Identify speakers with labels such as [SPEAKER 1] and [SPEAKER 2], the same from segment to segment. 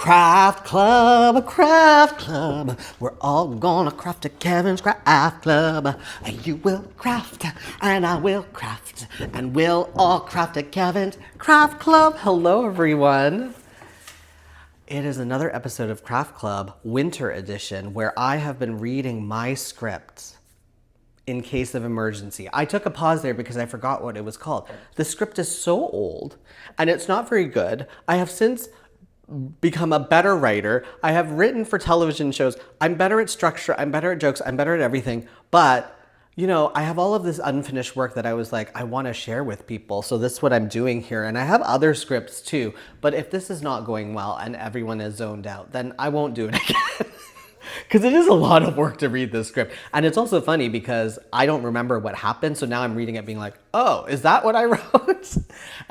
[SPEAKER 1] Craft Club, a craft club. We're all gonna craft at Kevin's Craft Club. You will craft, and I will craft, and we'll all craft at Kevin's Craft Club. Hello, everyone. It is another episode of Craft Club, Winter Edition, where I have been reading my script in case of emergency. I took a pause there because I forgot what it was called. The script is so old, and it's not very good. I have since become a better writer. I have written for television shows. I'm better at structure. I'm better at jokes. I'm better at everything. But, you know, I have all of this unfinished work that I was like, I want to share with people. So this is what I'm doing here. And I have other scripts too. But if this is not going well and everyone is zoned out, then I won't do it again. Because it is a lot of work to read this script. And it's also funny because I don't remember what happened. So now I'm reading it being like, oh, is that what I wrote?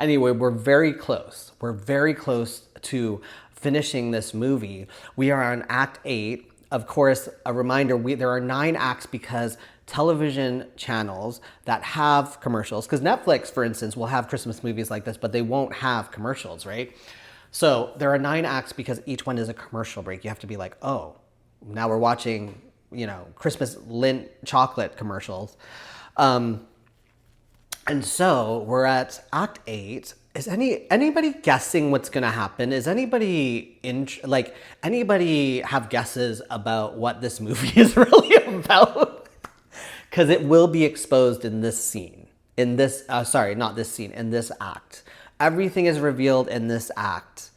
[SPEAKER 1] Anyway, we're very close. We're very close to finishing this movie. We are on Act 8. Of course, a reminder, there are 9 acts because television channels that have commercials, because Netflix, for instance, will have Christmas movies like this, but they won't have commercials, right? So there are 9 acts because each one is a commercial break. You have to be like, oh, now we're watching, you know, Christmas Lindt chocolate commercials. And so we're at Act 8. Is anybody guessing what's gonna happen? Is anybody anybody have guesses about what this movie is really about? Because it will be exposed in this scene. In this, not this scene, in this act. Everything is revealed in this act.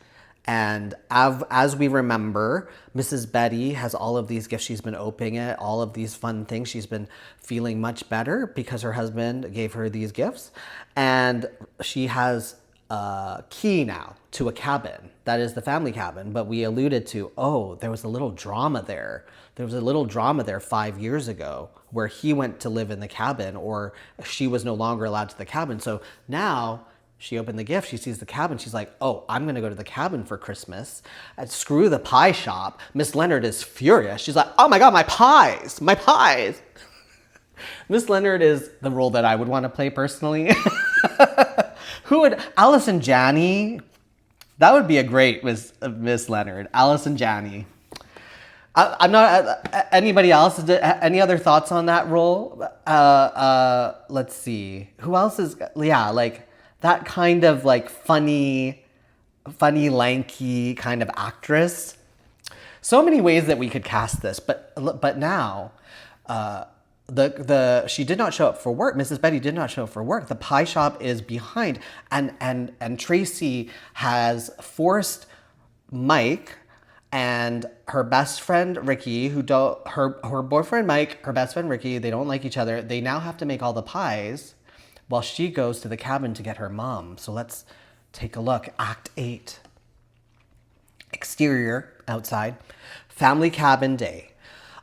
[SPEAKER 1] And as we remember, Mrs. Betty has all of these gifts. She's been opening it, all of these fun things. She's been feeling much better because her husband gave her these gifts. And she has a key now to a cabin. That is the family cabin. But we alluded to, oh, there was a little drama there. There was a little drama there 5 years ago where he went to live in the cabin or she was no longer allowed to the cabin. So now she opened the gift, she sees the cabin, she's like, oh, I'm gonna go to the cabin for Christmas. And screw the pie shop. Miss Leonard is furious. She's like, oh my God, my pies, my pies. Miss Leonard is the role that I would want to play personally. Who would, Allison Janney? That would be a great Miss Leonard, Allison Janney. I'm not, anybody else, any other thoughts on that role? Let's see, who else is, yeah, like, that kind of like funny, lanky kind of actress. So many ways that we could cast this, but now, she did not show up for work. Mrs. Betty did not show up for work. The pie shop is behind, and Tracy has forced Mike and her best friend Ricky, her boyfriend Mike, her best friend Ricky, they don't like each other. They now have to make all the pies while she goes to the cabin to get her mom. So let's take a look. Act 8. Exterior, outside. Family cabin day.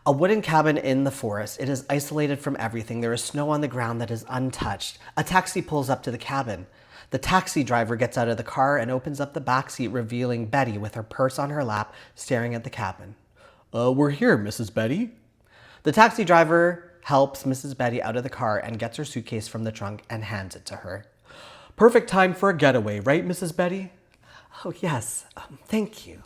[SPEAKER 1] A wooden cabin in the forest. It is isolated from everything. There is snow on the ground that is untouched. A taxi pulls up to the cabin. The taxi driver gets out of the car and opens up the backseat, revealing Betty with her purse on her lap, staring at the cabin. We're here, Mrs. Betty. The taxi driver helps Mrs. Betty out of the car and gets her suitcase from the trunk and hands it to her. Perfect time for a getaway, right, Mrs. Betty? Oh, yes. Thank you.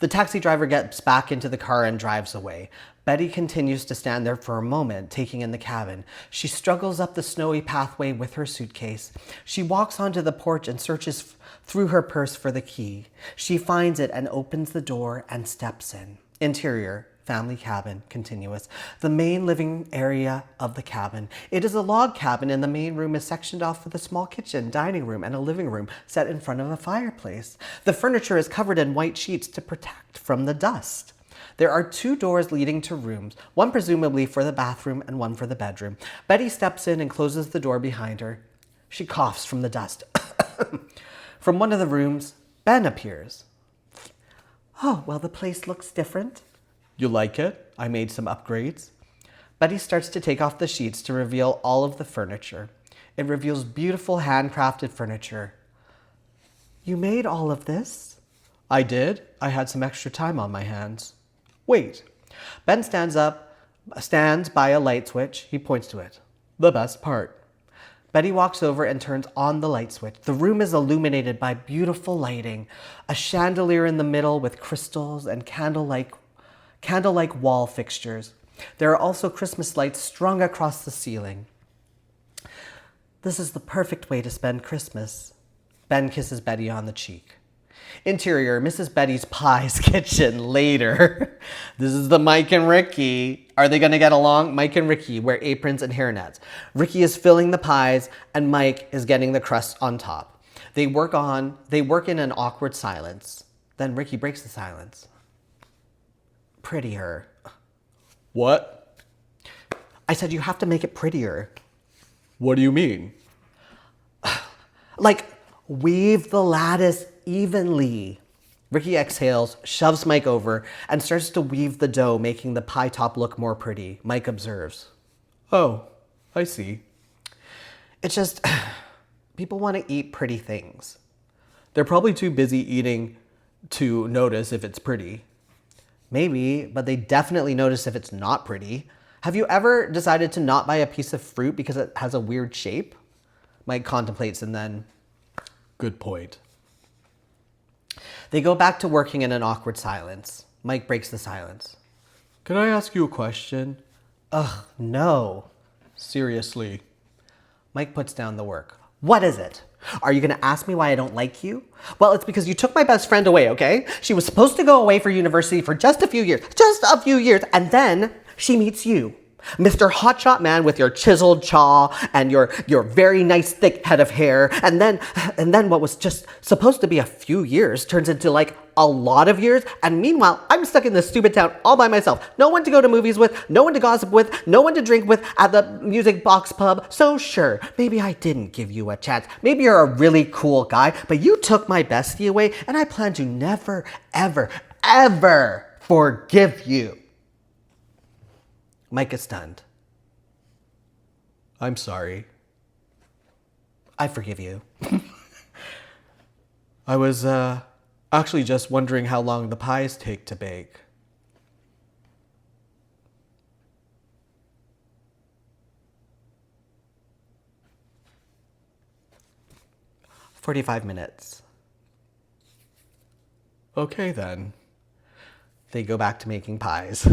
[SPEAKER 1] The taxi driver gets back into the car and drives away. Betty continues to stand there for a moment, taking in the cabin. She struggles up the snowy pathway with her suitcase. She walks onto the porch and searches through her purse for the key. She finds it and opens the door and steps in. Interior. Family cabin, continuous. The main living area of the cabin. It is a log cabin and the main room is sectioned off with a small kitchen, dining room, and a living room set in front of a fireplace. The furniture is covered in white sheets to protect from the dust. There are 2 doors leading to rooms, one presumably for the bathroom and one for the bedroom. Betty steps in and closes the door behind her. She coughs from the dust. From one of the rooms, Ben appears. Oh, well, the place looks different. You like it? I made some upgrades. Betty starts to take off the sheets to reveal all of the furniture. It reveals beautiful handcrafted furniture. You made all of this? I did. I had some extra time on my hands. Wait. Ben stands by a light switch. He points to it. The best part. Betty walks over and turns on the light switch. The room is illuminated by beautiful lighting, a chandelier in the middle with crystals and candle-like wall fixtures. There are also Christmas lights strung across the ceiling. This is the perfect way to spend Christmas. Ben kisses Betty on the cheek. Interior, Mrs. Betty's Pie's kitchen later. This is the Mike and Ricky. Are they going to get along? Mike and Ricky wear aprons and hairnets. Ricky is filling the pies and Mike is getting the crust on top. They work in an awkward silence. Then Ricky breaks the silence. Prettier. What? I said you have to make it prettier. What do you mean? Like, weave the lattice evenly. Ricky exhales, shoves Mike over, and starts to weave the dough, making the pie top look more pretty. Mike observes. Oh, I see. It's just, people want to eat pretty things. They're probably too busy eating to notice if it's pretty. Maybe, but they definitely notice if it's not pretty. Have you ever decided to not buy a piece of fruit because it has a weird shape? Mike contemplates and then, good point. They go back to working in an awkward silence. Mike breaks the silence. Can I ask you a question? Ugh, no. Seriously. Mike puts down the work. What is it? Are you going to ask me why I don't like you? Well, it's because you took my best friend away, okay? She was supposed to go away for university for just a few years, and then she meets you. Mr. Hotshot Man with your chiseled jaw and your very nice thick head of hair. And then what was just supposed to be a few years turns into like a lot of years. And meanwhile, I'm stuck in this stupid town all by myself. No one to go to movies with, no one to gossip with, no one to drink with at the music box pub. So sure, maybe I didn't give you a chance. Maybe you're a really cool guy, but you took my bestie away and I plan to never, ever, ever forgive you. Mike is stunned. I'm sorry. I forgive you. I was actually just wondering how long the pies take to bake. "45 minutes. Okay then. They go back to making pies.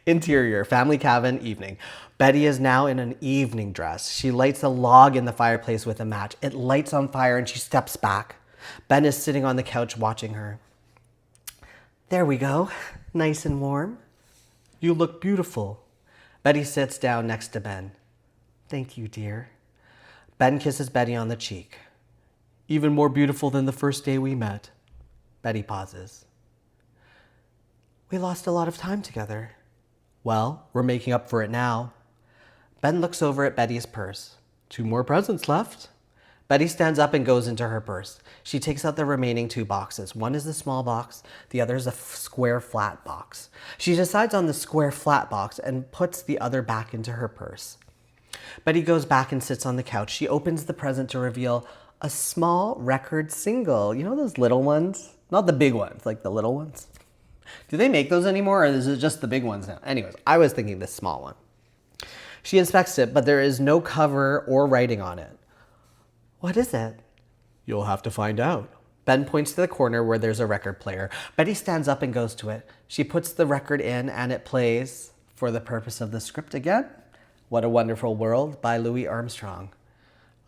[SPEAKER 1] Interior, family cabin, evening. Betty is now in an evening dress. She lights a log in the fireplace with a match. It lights on fire and she steps back. Ben is sitting on the couch watching her. There we go. Nice and warm. You look beautiful. Betty sits down next to Ben. Thank you, dear. Ben kisses Betty on the cheek. Even more beautiful than the first day we met. Betty pauses. We lost a lot of time together. Well, we're making up for it now. Ben looks over at Betty's purse. 2 more presents left. Betty stands up and goes into her purse. She takes out the remaining 2 boxes. One is the small box, the other is a square flat box. She decides on the square flat box and puts the other back into her purse. Betty goes back and sits on the couch. She opens the present to reveal a small record single. You know those little ones? Not the big ones, like the little ones. Do they make those anymore, or is it just the big ones now? Anyways, I was thinking this small one. She inspects it, but there is no cover or writing on it. What is it? You'll have to find out. Ben points to the corner where there's a record player. Betty stands up and goes to it. She puts the record in and it plays, for the purpose of the script again, What a Wonderful World by Louis Armstrong.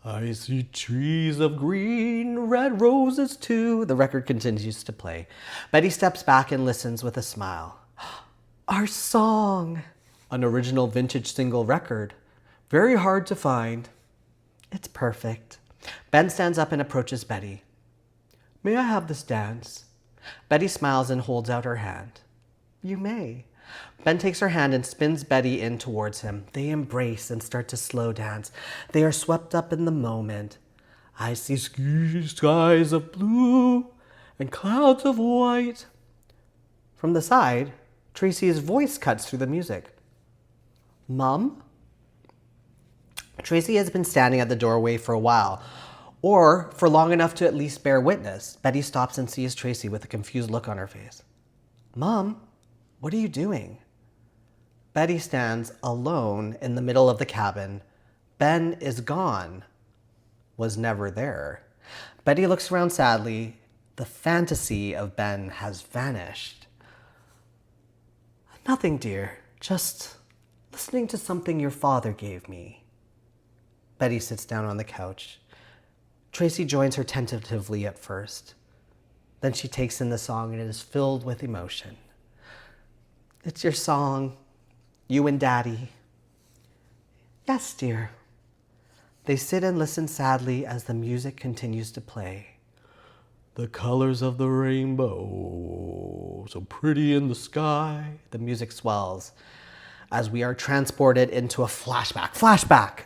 [SPEAKER 1] I see trees of green, red roses too. The record continues to play. Betty steps back and listens with a smile. Our song! An original vintage single record. Very hard to find. It's perfect. Ben stands up and approaches Betty. May I have this dance? Betty smiles and holds out her hand. You may. Ben takes her hand and spins Betty in towards him. They embrace and start to slow dance. They are swept up in the moment. I see skies of blue and clouds of white. From the side, Tracy's voice cuts through the music. Mom? Tracy has been standing at the doorway for a while, or for long enough to at least bear witness. Betty stops and sees Tracy with a confused look on her face. Mom, what are you doing? Betty stands alone in the middle of the cabin. Ben is gone. was never there. Betty looks around sadly. The fantasy of Ben has vanished. Nothing, dear. Just listening to something your father gave me. Betty sits down on the couch. Tracy joins her tentatively at first. Then she takes in the song and it is filled with emotion. It's your song, you and Daddy. Yes, dear. They sit and listen sadly as the music continues to play. The colors of the rainbow, so pretty in the sky. The music swells as we are transported into a flashback. Flashback!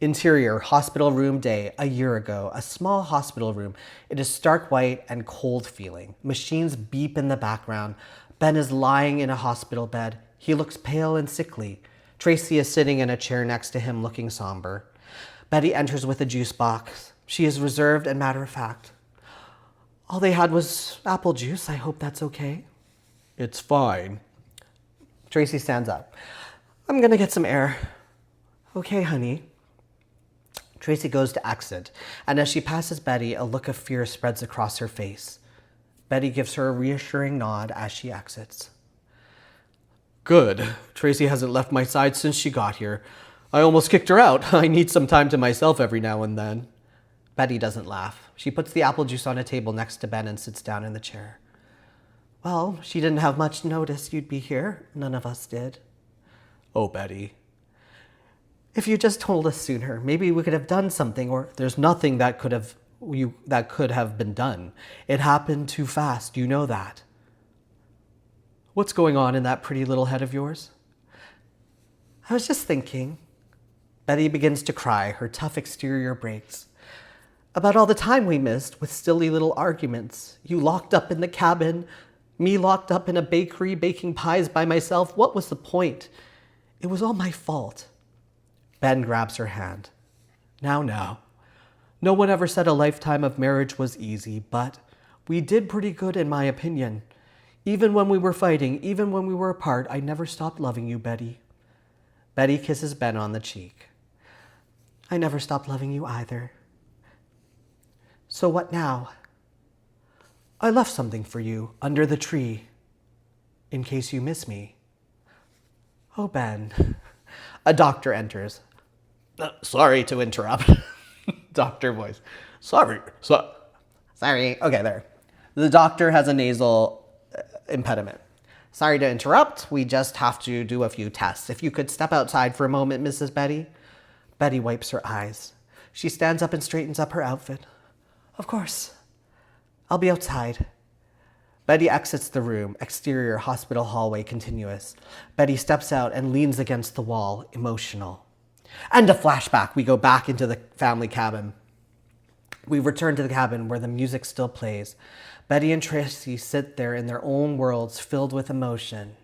[SPEAKER 1] Interior, hospital room day, a year ago. A small hospital room. It is stark white and cold feeling. Machines beep in the background. Ben is lying in a hospital bed. He looks pale and sickly. Tracy is sitting in a chair next to him looking somber. Betty enters with a juice box. She is reserved and matter-of-fact. All they had was apple juice. I hope that's okay. It's fine. Tracy stands up. I'm gonna get some air. Okay, honey. Tracy goes to exit, and as she passes Betty, a look of fear spreads across her face. Betty gives her a reassuring nod as she exits. Good. Tracy hasn't left my side since she got here. I almost kicked her out. I need some time to myself every now and then. Betty doesn't laugh. She puts the apple juice on a table next to Ben and sits down in the chair. Well, she didn't have much notice you'd be here. None of us did. Oh, Betty. If you just told us sooner, maybe we could have done something, or there's nothing that could have been done. It happened too fast, you know that. What's going on in that pretty little head of yours? I was just thinking. Betty begins to cry, her tough exterior breaks. About all the time we missed with silly little arguments. You locked up in the cabin, me locked up in a bakery baking pies by myself. What was the point? It was all my fault. Ben grabs her hand. Now. No one ever said a lifetime of marriage was easy, but we did pretty good in my opinion. Even when we were fighting, even when we were apart, I never stopped loving you, Betty. Betty kisses Ben on the cheek. I never stopped loving you either. So what now? I left something for you under the tree, in case you miss me. Oh, Ben. A doctor enters. Sorry to interrupt. Doctor voice. Sorry. Okay, there. The doctor has a nasal impediment. Sorry to interrupt. We just have to do a few tests. If you could step outside for a moment, Mrs. Betty. Betty wipes her eyes. She stands up and straightens up her outfit. Of course. I'll be outside. Betty exits the room. Exterior hospital hallway continuous. Betty steps out and leans against the wall, emotional. And a flashback. We go back into the family cabin. We return to the cabin where the music still plays. Betty and Tracy sit there in their own worlds filled with emotion.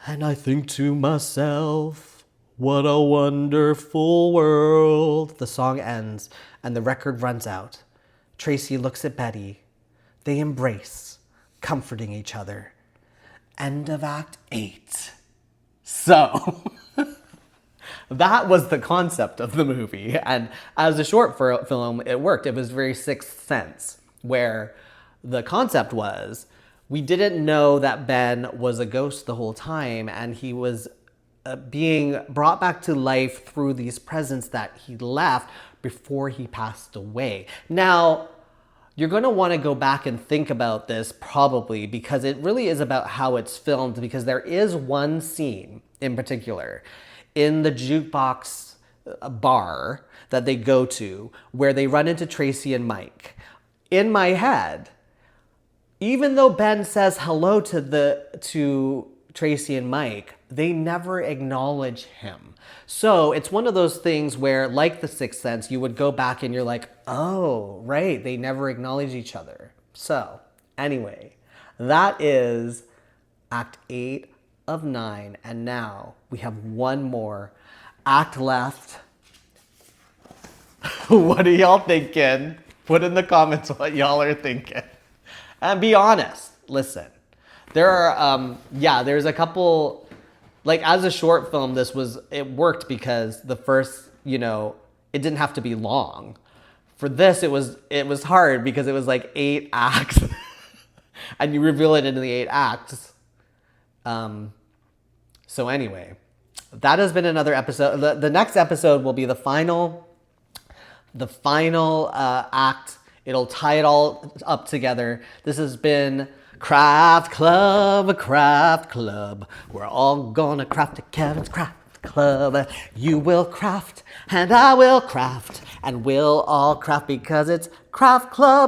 [SPEAKER 1] And I think to myself, what a wonderful world. The song ends and the record runs out. Tracy looks at Betty. They embrace, comforting each other. End of Act 8. So, that was the concept of the movie. And as a short film, it worked. It was very Sixth Sense, where the concept was we didn't know that Ben was a ghost the whole time, and he was being brought back to life through these presents that he left before he passed away. Now, you're going to want to go back and think about this probably, because it really is about how it's filmed, because there is one scene in particular in the jukebox bar that they go to where they run into Tracy and Mike. In my head, even though Ben says hello to Tracy and Mike, they never acknowledge him. So it's one of those things where, like The Sixth Sense, you would go back and you're like, oh, right, they never acknowledge each other. So anyway, that is Act 8 of 9. And now we have one more act left. What are y'all thinking? Put in the comments what y'all are thinking. And be honest. Listen, there are, there's a couple, like as a short film, it worked because the first, it didn't have to be long. For this, it was hard because it was like 8 acts, and you reveal it into the 8 acts. So anyway, that has been another episode. The next episode will be the final act. It'll tie it all up together. This has been Craft Club, Craft Club. We're all gonna craft at Kevin's Craft Club. You will craft, and I will craft, and we'll all craft because it's Craft Club.